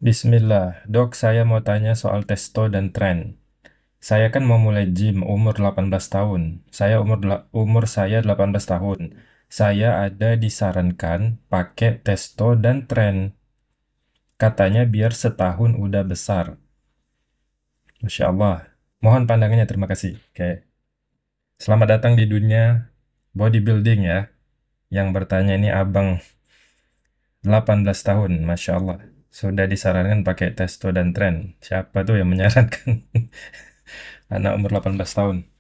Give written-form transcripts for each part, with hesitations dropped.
Bismillah, dok, saya mau tanya soal testo dan tren. Saya kan mau mulai gym umur 18 tahun. Umur saya 18 tahun. Saya ada disarankan pakai testo dan tren. Katanya biar setahun udah besar. Masya Allah. Mohon pandangannya, terima kasih. Oke. Selamat datang di dunia bodybuilding ya. Yang bertanya ini abang 18 tahun, Masya Allah. Sudah disarankan pakai testo dan tren. Siapa tuh yang menyarankan? Anak umur 18 tahun.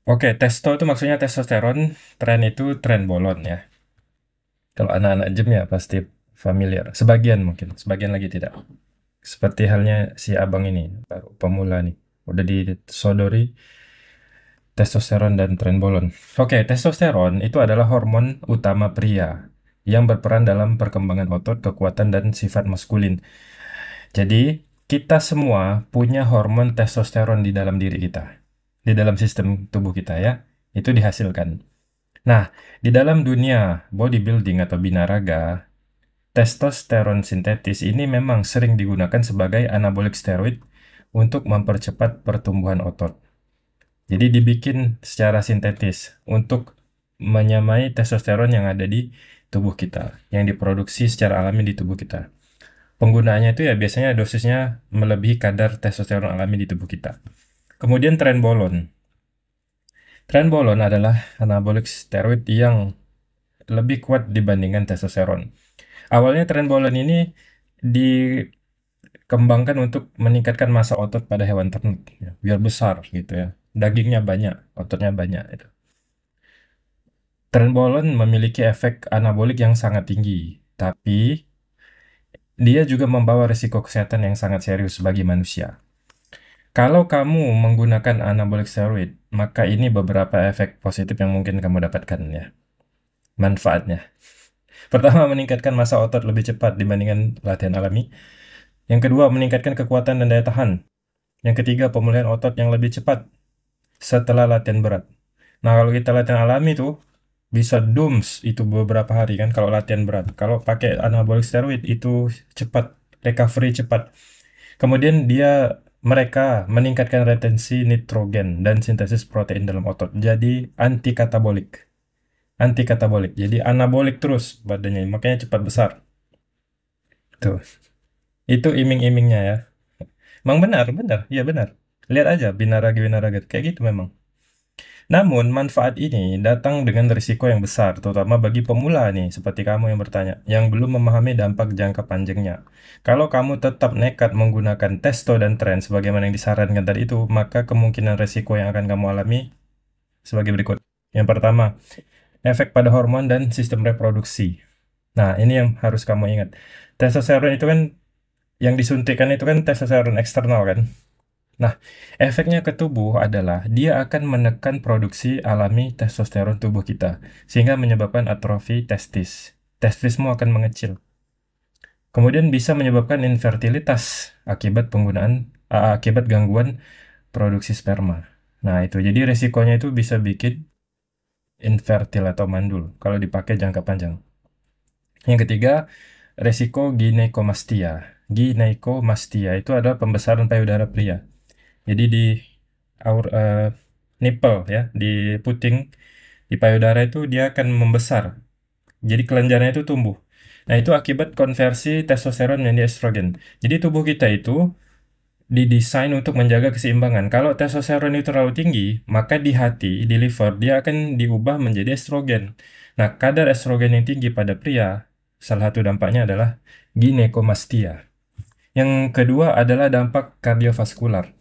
Oke, testo itu maksudnya testosteron, tren itu tren bolon ya. Kalau anak-anak gym ya pasti familiar. Sebagian mungkin, sebagian lagi tidak. Seperti halnya si abang ini, baru pemula nih. Udah disodori testosteron dan tren bolon. Oke, testosteron itu adalah hormon utama pria yang berperan dalam perkembangan otot, kekuatan, dan sifat maskulin. Jadi, kita semua punya hormon testosteron di dalam diri kita, di dalam sistem tubuh kita ya. Itu dihasilkan. Nah, di dalam dunia bodybuilding atau binaraga, testosteron sintetis ini memang sering digunakan sebagai anabolic steroid untuk mempercepat pertumbuhan otot. Jadi dibikin secara sintetis untuk menyamai testosteron yang ada di tubuh kita, yang diproduksi secara alami di tubuh kita. Penggunaannya itu ya biasanya dosisnya melebihi kadar testosteron alami di tubuh kita. Kemudian trenbolon. Trenbolon adalah anabolic steroid yang lebih kuat dibandingkan testosteron. Awalnya trenbolon ini dikembangkan untuk meningkatkan massa otot pada hewan ternak, ya, biar besar gitu ya. Dagingnya banyak, ototnya banyak. Itu. Trenbolon memiliki efek anabolik yang sangat tinggi, tapi dia juga membawa risiko kesehatan yang sangat serius bagi manusia. Kalau kamu menggunakan anabolic steroid, maka ini beberapa efek positif yang mungkin kamu dapatkan ya. Manfaatnya. Pertama, meningkatkan massa otot lebih cepat dibandingkan latihan alami. Yang kedua, meningkatkan kekuatan dan daya tahan. Yang ketiga, pemulihan otot yang lebih cepat setelah latihan berat. Nah, kalau kita latihan alami tuh, bisa dooms itu beberapa hari kan kalau latihan berat. Kalau pakai anabolic steroid itu cepat, recovery cepat. Kemudian mereka meningkatkan retensi nitrogen dan sintesis protein dalam otot. Jadi anti katabolik. Jadi anabolik terus badannya, makanya cepat besar. Tuh. Itu iming-imingnya ya. Emang benar, benar. Iya benar. Lihat aja binaraga kayak gitu memang. Namun, manfaat ini datang dengan risiko yang besar, terutama bagi pemula nih, seperti kamu yang bertanya, yang belum memahami dampak jangka panjangnya. Kalau kamu tetap nekat menggunakan testo dan tren sebagaimana yang disarankan tadi itu, maka kemungkinan risiko yang akan kamu alami sebagai berikut. Yang pertama, efek pada hormon dan sistem reproduksi. Nah, ini yang harus kamu ingat. Testosteron itu kan, yang disuntikan itu kan testosteron eksternal kan? Nah, efeknya ke tubuh adalah dia akan menekan produksi alami testosteron tubuh kita, sehingga menyebabkan atrofi testis. Testismu akan mengecil. Kemudian bisa menyebabkan infertilitas akibat gangguan produksi sperma. Nah, itu. Jadi resikonya itu bisa bikin infertil atau mandul kalau dipakai jangka panjang. Yang ketiga, resiko ginekomastia. Ginekomastia itu adalah pembesaran payudara pria. Jadi di nipple ya, di puting, di payudara itu dia akan membesar. Jadi kelenjarnya itu tumbuh. Nah, itu akibat konversi testosteron menjadi estrogen. Jadi tubuh kita itu didesain untuk menjaga keseimbangan. Kalau testosteron itu terlalu tinggi, maka di hati, di liver, dia akan diubah menjadi estrogen. Nah, kadar estrogen yang tinggi pada pria, salah satu dampaknya adalah ginekomastia. Yang kedua adalah dampak kardiovaskular.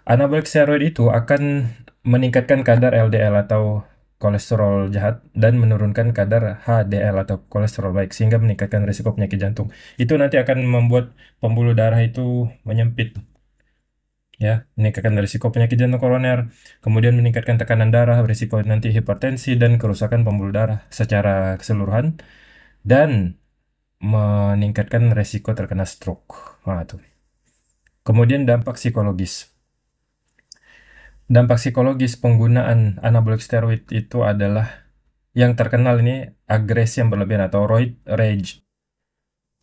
Anabolic steroid itu akan meningkatkan kadar LDL atau kolesterol jahat dan menurunkan kadar HDL atau kolesterol baik sehingga meningkatkan risiko penyakit jantung. Itu nanti akan membuat pembuluh darah itu menyempit ya, meningkatkan risiko penyakit jantung koroner, kemudian meningkatkan tekanan darah, risiko nanti hipertensi dan kerusakan pembuluh darah secara keseluruhan dan meningkatkan risiko terkena stroke. Nah, itu. Kemudian dampak psikologis. Dampak psikologis penggunaan anabolic steroid itu adalah yang terkenal ini agresi yang berlebihan atau roid rage.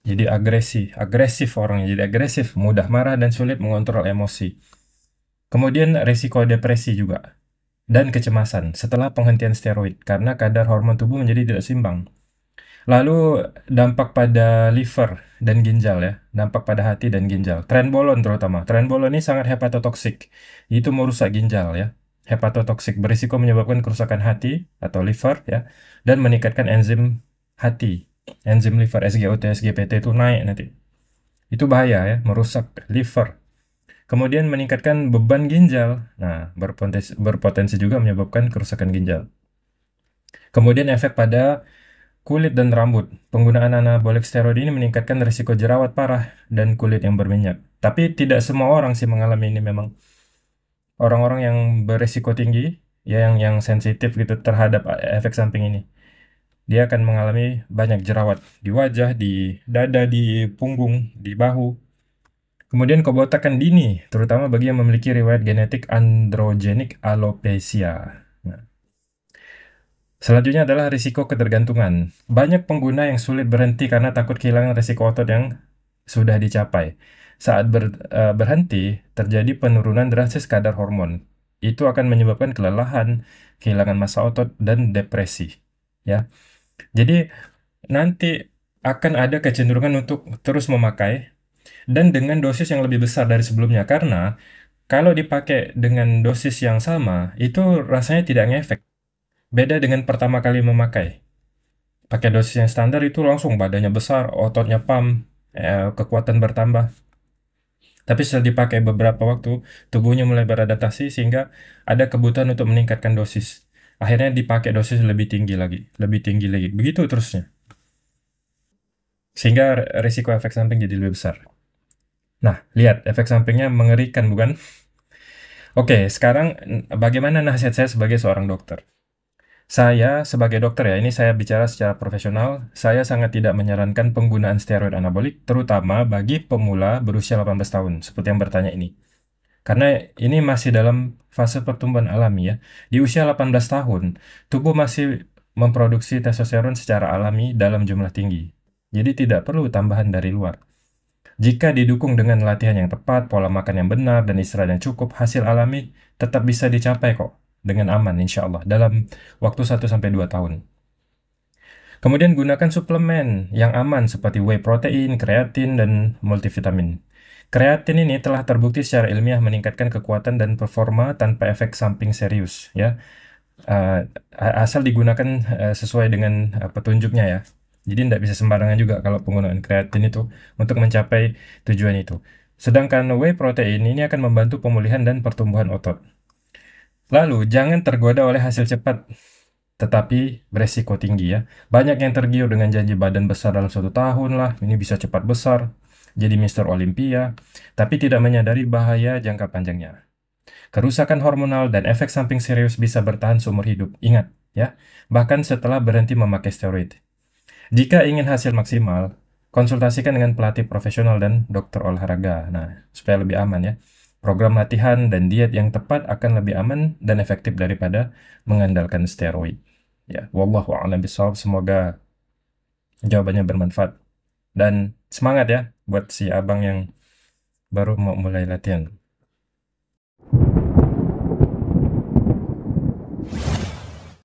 Jadi agresif orangnya, jadi agresif, mudah marah dan sulit mengontrol emosi. Kemudian risiko depresi juga dan kecemasan setelah penghentian steroid karena kadar hormon tubuh menjadi tidak seimbang. Lalu dampak pada liver dan ginjal ya, dampak pada hati dan ginjal. Trenbolon terutama. Trenbolon ini sangat hepatotoksik. Itu merusak ginjal ya. Hepatotoksik berisiko menyebabkan kerusakan hati atau liver ya dan meningkatkan enzim hati. Enzim liver SGOT, SGPT itu naik nanti. Itu bahaya ya, merusak liver. Kemudian meningkatkan beban ginjal. Nah, berpotensi juga menyebabkan kerusakan ginjal. Kemudian efek pada kulit dan rambut. Penggunaan anabolik steroid ini meningkatkan risiko jerawat parah dan kulit yang berminyak. Tapi tidak semua orang sih mengalami ini memang. Orang-orang yang berisiko tinggi, ya yang sensitif gitu terhadap efek samping ini. Dia akan mengalami banyak jerawat di wajah, di dada, di punggung, di bahu. Kemudian kebotakan dini, terutama bagi yang memiliki riwayat genetik androgenik alopecia. Nah, selanjutnya adalah risiko ketergantungan. Banyak pengguna yang sulit berhenti karena takut kehilangan risiko otot yang sudah dicapai. Saat berhenti, terjadi penurunan drastis kadar hormon. Itu akan menyebabkan kelelahan, kehilangan massa otot, dan depresi. Ya, jadi nanti akan ada kecenderungan untuk terus memakai dan dengan dosis yang lebih besar dari sebelumnya. Karena kalau dipakai dengan dosis yang sama, itu rasanya tidak ngefek. Beda dengan pertama kali memakai. Pakai dosis yang standar itu langsung badannya besar, ototnya pump, kekuatan bertambah. Tapi setelah dipakai beberapa waktu, tubuhnya mulai beradaptasi sehingga ada kebutuhan untuk meningkatkan dosis. Akhirnya dipakai dosis lebih tinggi lagi, lebih tinggi lagi. Begitu terusnya. Sehingga risiko efek samping jadi lebih besar. Nah, lihat efek sampingnya mengerikan bukan? Oke, sekarang bagaimana nasihat saya sebagai seorang dokter? Saya sebagai dokter ya, ini saya bicara secara profesional, saya sangat tidak menyarankan penggunaan steroid anabolik, terutama bagi pemula berusia 18 tahun, seperti yang bertanya ini. Karena ini masih dalam fase pertumbuhan alami ya. Di usia 18 tahun, tubuh masih memproduksi testosteron secara alami dalam jumlah tinggi. Jadi tidak perlu tambahan dari luar. Jika didukung dengan latihan yang tepat, pola makan yang benar, dan istirahat yang cukup, hasil alami tetap bisa dicapai kok dengan aman insya Allah dalam waktu 1-2 tahun. Kemudian gunakan suplemen yang aman seperti whey protein, kreatin, dan multivitamin. Kreatin ini telah terbukti secara ilmiah meningkatkan kekuatan dan performa tanpa efek samping serius ya. Uh, Asal digunakan sesuai dengan petunjuknya ya. Jadi tidak bisa sembarangan juga kalau penggunaan kreatin itu untuk mencapai tujuan itu. Sedangkan whey protein ini akan membantu pemulihan dan pertumbuhan otot. Lalu, jangan tergoda oleh hasil cepat, tetapi beresiko tinggi ya. Banyak yang tergiur dengan janji badan besar dalam 1 tahun lah, ini bisa cepat besar, jadi Mister Olympia, tapi tidak menyadari bahaya jangka panjangnya. Kerusakan hormonal dan efek samping serius bisa bertahan seumur hidup. Ingat ya, bahkan setelah berhenti memakai steroid. Jika ingin hasil maksimal, konsultasikan dengan pelatih profesional dan dokter olahraga. Nah, supaya lebih aman ya. Program latihan dan diet yang tepat akan lebih aman dan efektif daripada mengandalkan steroid. Ya, wallahu a'lam bishawab. Semoga jawabannya bermanfaat dan semangat ya buat si abang yang baru mau mulai latihan.